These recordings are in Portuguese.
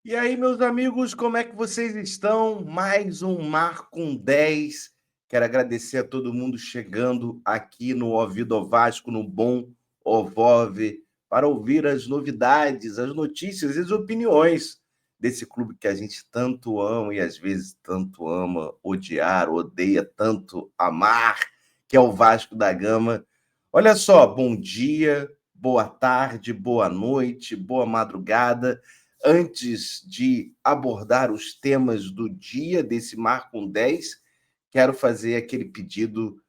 E aí, meus amigos, como é que vocês estão? Mais um Mar com 10. Quero agradecer a todo mundo chegando aqui no Ouvido ao Vasco, no Bom Ovove, para ouvir as novidades, as notícias e as opiniões desse clube que a gente tanto ama e às vezes tanto ama odiar, odeia tanto amar, que é o Vasco da Gama. Olha só, bom dia, boa tarde, boa noite, boa madrugada. Antes de abordar os temas do dia desse Mar com 10, quero fazer aquele pedido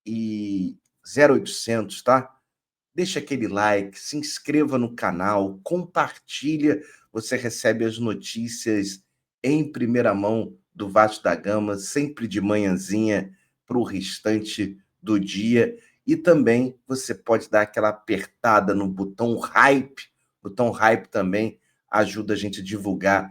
e 0800, tá? Deixa aquele like, se inscreva no canal, compartilha, você recebe as notícias em primeira mão do Vasco da Gama, sempre de manhãzinha para o restante do dia. E também você pode dar aquela apertada no botão hype. O botão hype também ajuda a gente a divulgar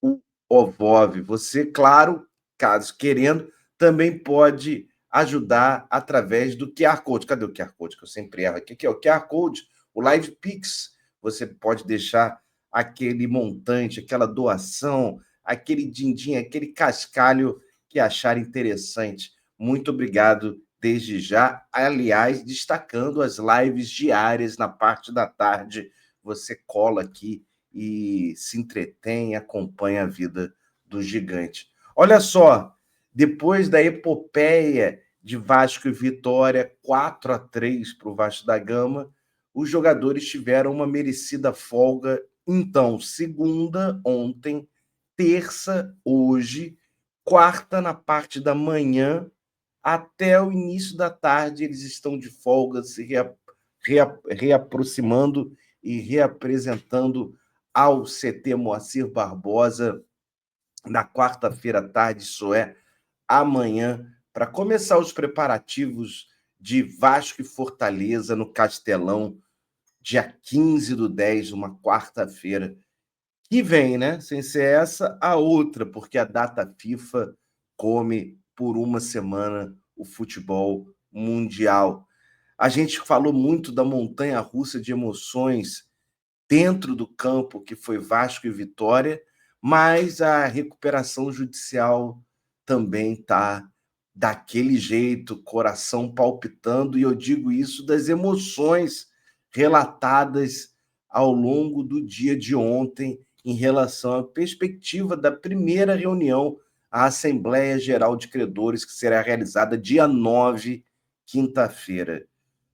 o OVOV. Você, claro, caso querendo, também pode ajudar através do QR Code. Cadê o QR Code? Que eu sempre erro aqui. Aqui é o QR Code, o Live Pix. Você pode deixar aquele montante, aquela doação, aquele din-din, aquele cascalho que achar interessante. Muito obrigado desde já. Aliás, destacando as lives diárias na parte da tarde. Você cola aqui e se entretém, acompanha a vida do gigante. Olha só, depois da epopeia de Vasco e Vitória, 4-3 para o Vasco da Gama, os jogadores tiveram uma merecida folga. Então, segunda, ontem, terça, hoje, quarta, na parte da manhã, até o início da tarde, eles estão de folga, se reaproximando e reapresentando ao CT Moacir Barbosa na quarta-feira à tarde, isso é, amanhã, para começar os preparativos de Vasco e Fortaleza no Castelão, dia 15/10, uma quarta-feira, que vem, né? Sem ser essa, a outra, porque a data FIFA come por uma semana o futebol mundial. A gente falou muito da montanha-russa de emoções dentro do campo, que foi Vasco e Vitória, mas a recuperação judicial também está daquele jeito, coração palpitando, e eu digo isso das emoções relatadas ao longo do dia de ontem em relação à perspectiva da primeira reunião, a Assembleia Geral de Credores, que será realizada dia 9, quinta-feira.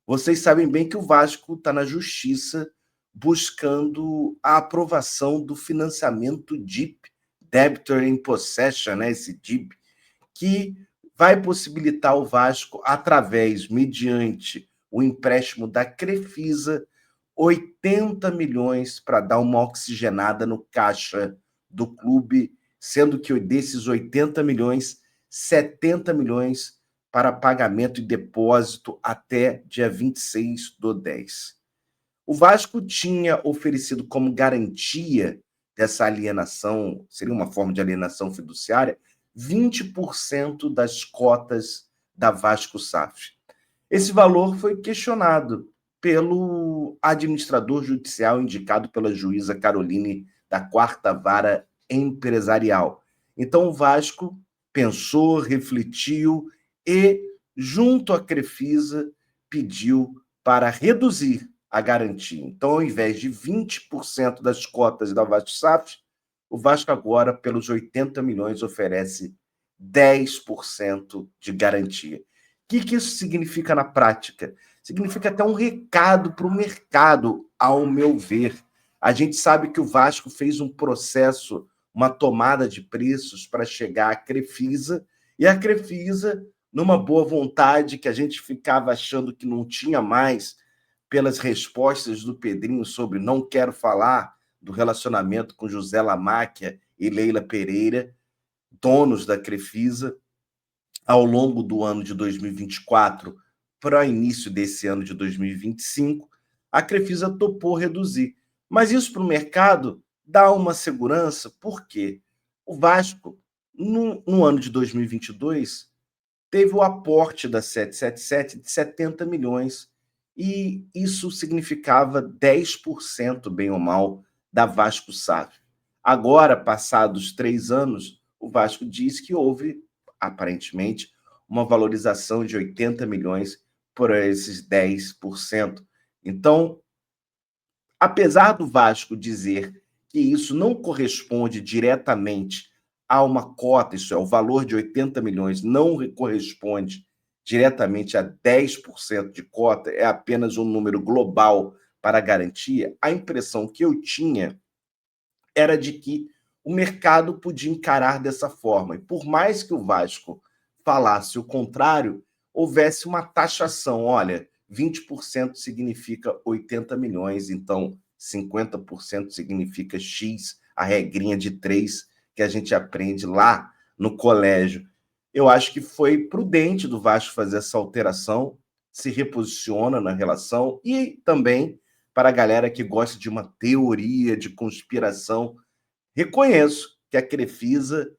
Vocês sabem bem que o Vasco está na justiça buscando a aprovação do financiamento DIP, Debtor in Possession, né, esse DIP, que vai possibilitar o Vasco, através, mediante o empréstimo da Crefisa, 80 milhões para dar uma oxigenada no caixa do clube, sendo que desses 80 milhões, 70 milhões para pagamento e depósito até dia 26/10. O Vasco tinha oferecido como garantia dessa alienação, seria uma forma de alienação fiduciária, 20% das cotas da Vasco SAF. Esse valor foi questionado pelo administrador judicial indicado pela juíza Caroline da Quarta Vara Empresarial. Então o Vasco pensou, refletiu e, junto à Crefisa, pediu para reduzir a garantia. Então, ao invés de 20% das cotas da Vasco SAF, o Vasco agora, pelos 80 milhões, oferece 10% de garantia. O que isso significa na prática? Significa até um recado para o mercado, ao meu ver. A gente sabe que o Vasco fez um processo, uma tomada de preços para chegar à Crefisa, e a Crefisa, numa boa vontade, que a gente ficava achando que não tinha mais, pelas respostas do Pedrinho sobre não quero falar do relacionamento com José Lamáquia e Leila Pereira, donos da Crefisa, ao longo do ano de 2024 para o início desse ano de 2025, a Crefisa topou reduzir. Mas isso para o mercado dá uma segurança, porque o Vasco, no ano de 2022, teve o aporte da 777 de 70 milhões, e isso significava 10%, bem ou mal, da Vasco SAF. Agora, passados 3 anos, o Vasco diz que houve, aparentemente, uma valorização de 80 milhões por esses 10%. Então, apesar do Vasco dizer que isso não corresponde diretamente a uma cota, isso é, o valor de 80 milhões não corresponde diretamente a 10% de cota, é apenas um número global para a garantia, a impressão que eu tinha era de que o mercado podia encarar dessa forma. E por mais que o Vasco falasse o contrário, houvesse uma taxação. Olha, 20% significa 80 milhões, então 50% significa X, a regrinha de 3 que a gente aprende lá no colégio. Eu acho que foi prudente do Vasco fazer essa alteração, se reposiciona na relação e também para a galera que gosta de uma teoria de conspiração, reconheço que a Crefisa,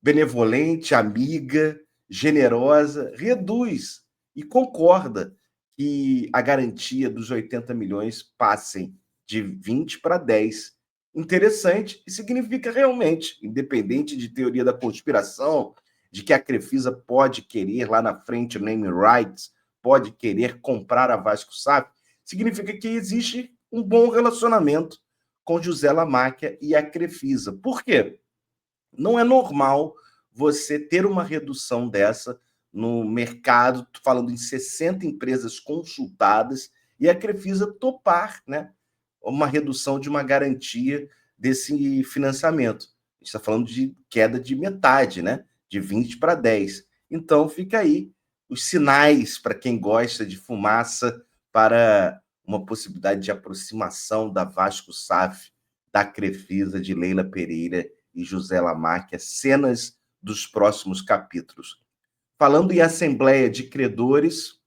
benevolente, amiga, generosa, reduz e concorda que a garantia dos 80 milhões passem de 20 para 10. Interessante e significa realmente, independente de teoria da conspiração, de que a Crefisa pode querer lá na frente name rights, pode querer comprar a Vasco SAF, significa que existe um bom relacionamento com José Lamáquia e a Crefisa. Por quê? Não é normal você ter uma redução dessa no mercado, falando em 60 empresas consultadas, e a Crefisa topar, né, uma redução de uma garantia desse financiamento. A gente está falando de queda de metade, né, de 20 para 10. Então, fica aí os sinais para quem gosta de fumaça para uma possibilidade de aproximação da Vasco SAF, da Crefisa, de Leila Pereira e José Lamáquia, cenas dos próximos capítulos. Falando em Assembleia de Credores,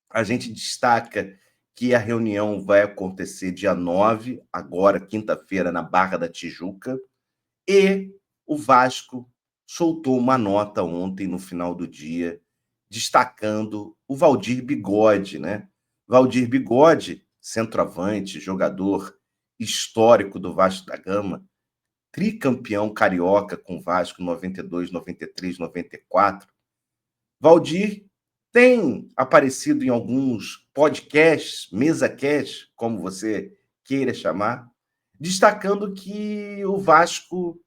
a gente destaca que a reunião vai acontecer dia 9, agora, quinta-feira, na Barra da Tijuca, e o Vasco soltou uma nota ontem, no final do dia, destacando o Valdir Bigode, né? Valdir Bigode, centroavante, jogador histórico do Vasco da Gama, tricampeão carioca com o Vasco 92, 93, 94. Valdir tem aparecido em alguns podcasts, mesa-cast, como você queira chamar, destacando que o Vasco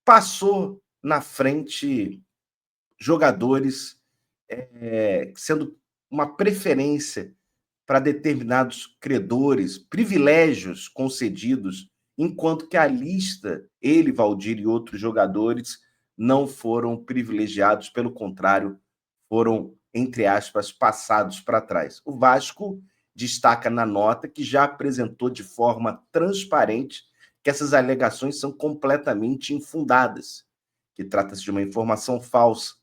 passou na frente jogadores, sendo uma preferência para determinados credores, privilégios concedidos, enquanto que a lista, ele, Valdir e outros jogadores, não foram privilegiados, pelo contrário, foram, entre aspas, passados para trás. O Vasco destaca na nota que já apresentou de forma transparente que essas alegações são completamente infundadas, que trata-se de uma informação falsa,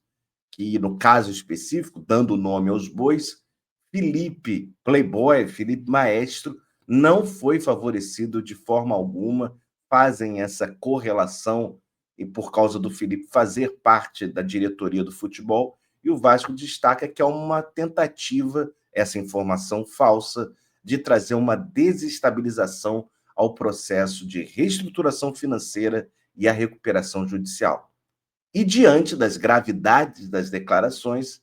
que, no caso específico, dando nome aos bois, Felipe Playboy, Felipe Maestro, não foi favorecido de forma alguma, fazem essa correlação e por causa do Felipe fazer parte da diretoria do futebol, e o Vasco destaca que é uma tentativa, essa informação falsa, de trazer uma desestabilização ao processo de reestruturação financeira e a recuperação judicial. E diante das gravidades das declarações,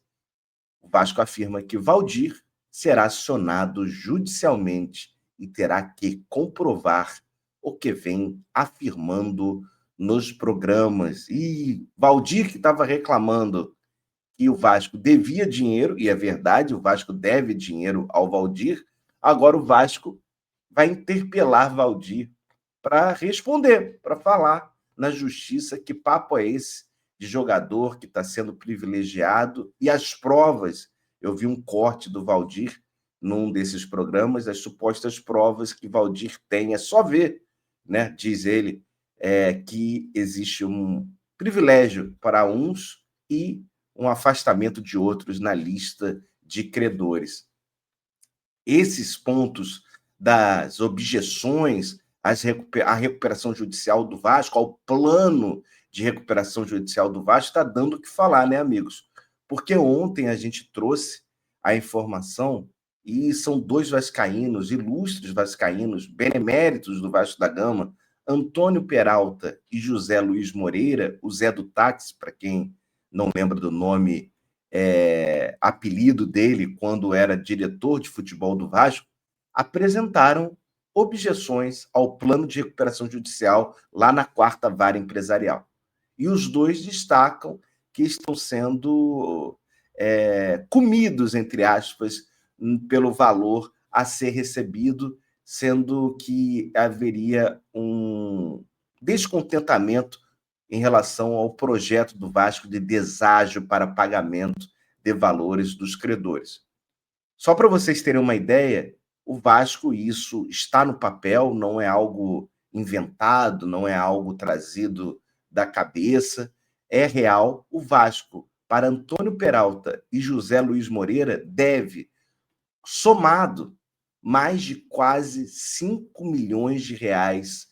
o Vasco afirma que Valdir será acionado judicialmente e terá que comprovar o que vem afirmando nos programas. E Valdir, que estava reclamando que o Vasco devia dinheiro, e é verdade, o Vasco deve dinheiro ao Valdir, agora o Vasco vai interpelar Valdir para responder, para falar na justiça que papo é esse de jogador que está sendo privilegiado e as provas. Eu vi um corte do Valdir num desses programas, as supostas provas que Valdir tem, é só ver, né? Diz ele, que existe um privilégio para uns e um afastamento de outros na lista de credores. Esses pontos das objeções à recuperação judicial do Vasco, ao plano de recuperação judicial do Vasco, está dando o que falar, né, amigos? Porque ontem a gente trouxe a informação, e são dois vascaínos, ilustres vascaínos, beneméritos do Vasco da Gama, Antônio Peralta e José Luiz Moreira, o Zé do Táxi, para quem não lembra do nome, apelido dele quando era diretor de futebol do Vasco, apresentaram objeções ao plano de recuperação judicial lá na 4ª Vara Empresarial. E os dois destacam que estão sendo comidos, entre aspas, pelo valor a ser recebido, sendo que haveria um descontentamento em relação ao projeto do Vasco de deságio para pagamento de valores dos credores. Só para vocês terem uma ideia, o Vasco, isso está no papel, não é algo inventado, não é algo trazido da cabeça, é real. O Vasco, para Antônio Peralta e José Luiz Moreira, deve, somado, mais de quase 5 milhões de reais.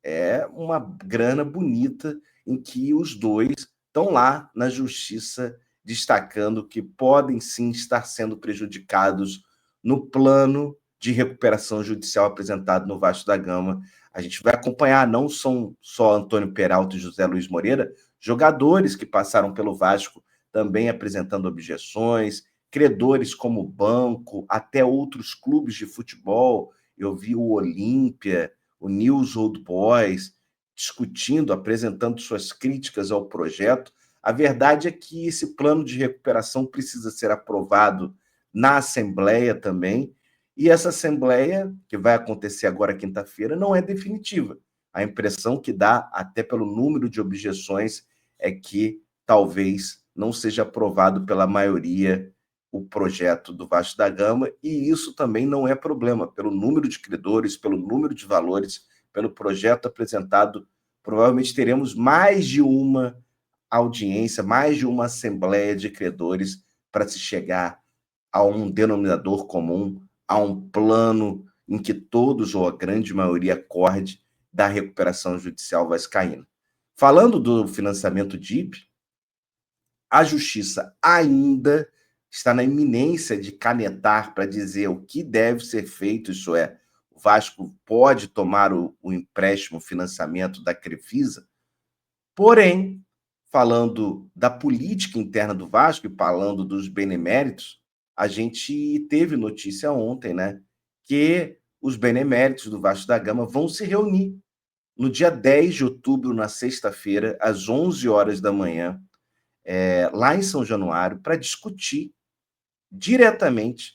É uma grana bonita em que os dois estão lá na justiça destacando que podem sim estar sendo prejudicados no plano de recuperação judicial apresentado no Vasco da Gama. A gente vai acompanhar, não são só Antônio Peralta e José Luiz Moreira, jogadores que passaram pelo Vasco também apresentando objeções, credores como o banco, até outros clubes de futebol. Eu vi o Olímpia, o News Old Boys, discutindo, apresentando suas críticas ao projeto. A verdade é que esse plano de recuperação precisa ser aprovado na Assembleia também, e essa Assembleia, que vai acontecer agora quinta-feira, não é definitiva. A impressão que dá, até pelo número de objeções, é que talvez não seja aprovado pela maioria o projeto do Vasco da Gama, e isso também não é problema, pelo número de credores, pelo número de valores, pelo projeto apresentado, provavelmente teremos mais de uma audiência, mais de uma assembleia de credores para se chegar a um denominador comum, a um plano em que todos, ou a grande maioria, acorde da recuperação judicial vascaína. Falando do financiamento DIP, a Justiça ainda está na iminência de canetar para dizer o que deve ser feito, isso é, o Vasco pode tomar o empréstimo, o financiamento da Crefisa, porém, falando da política interna do Vasco e falando dos beneméritos, a gente teve notícia ontem, né, que os beneméritos do Vasco da Gama vão se reunir no dia 10 de outubro, na sexta-feira, às 11 horas da manhã, lá em São Januário, para discutir diretamente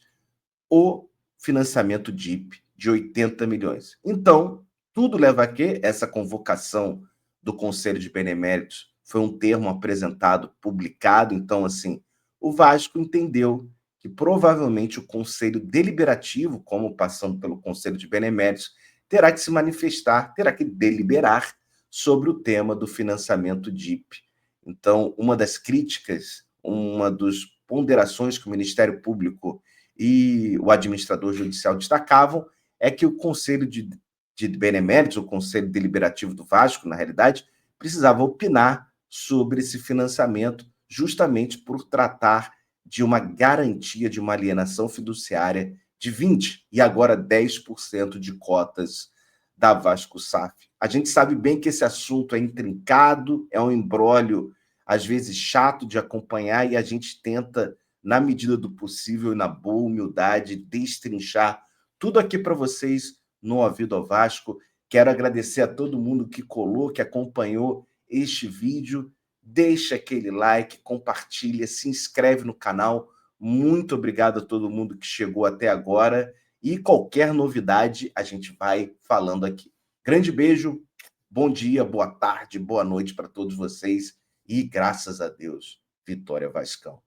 o financiamento DIP de 80 milhões. Então, tudo leva a que essa convocação do Conselho de Beneméritos foi um termo apresentado, publicado. Então, assim, o Vasco entendeu que provavelmente o Conselho Deliberativo, como passando pelo Conselho de Beneméritos, terá que se manifestar, terá que deliberar sobre o tema do financiamento DIP. Então, uma das críticas, uma das ponderações que o Ministério Público e o administrador judicial destacavam é que o Conselho de Beneméritos, o Conselho Deliberativo do Vasco, na realidade, precisava opinar sobre esse financiamento, justamente por tratar de uma garantia de uma alienação fiduciária de 20% e agora 10% de cotas da Vasco SAF. A gente sabe bem que esse assunto é intrincado, é um imbróglio, às vezes chato de acompanhar, e a gente tenta, na medida do possível e na boa humildade, destrinchar tudo aqui para vocês no Ouvido ao Vasco. Quero agradecer a todo mundo que colou, que acompanhou este vídeo. Deixa aquele like, compartilha, se inscreve no canal. Muito obrigado a todo mundo que chegou até agora. E qualquer novidade, a gente vai falando aqui. Grande beijo, bom dia, boa tarde, boa noite para todos vocês. E graças a Deus, vitória Vascão.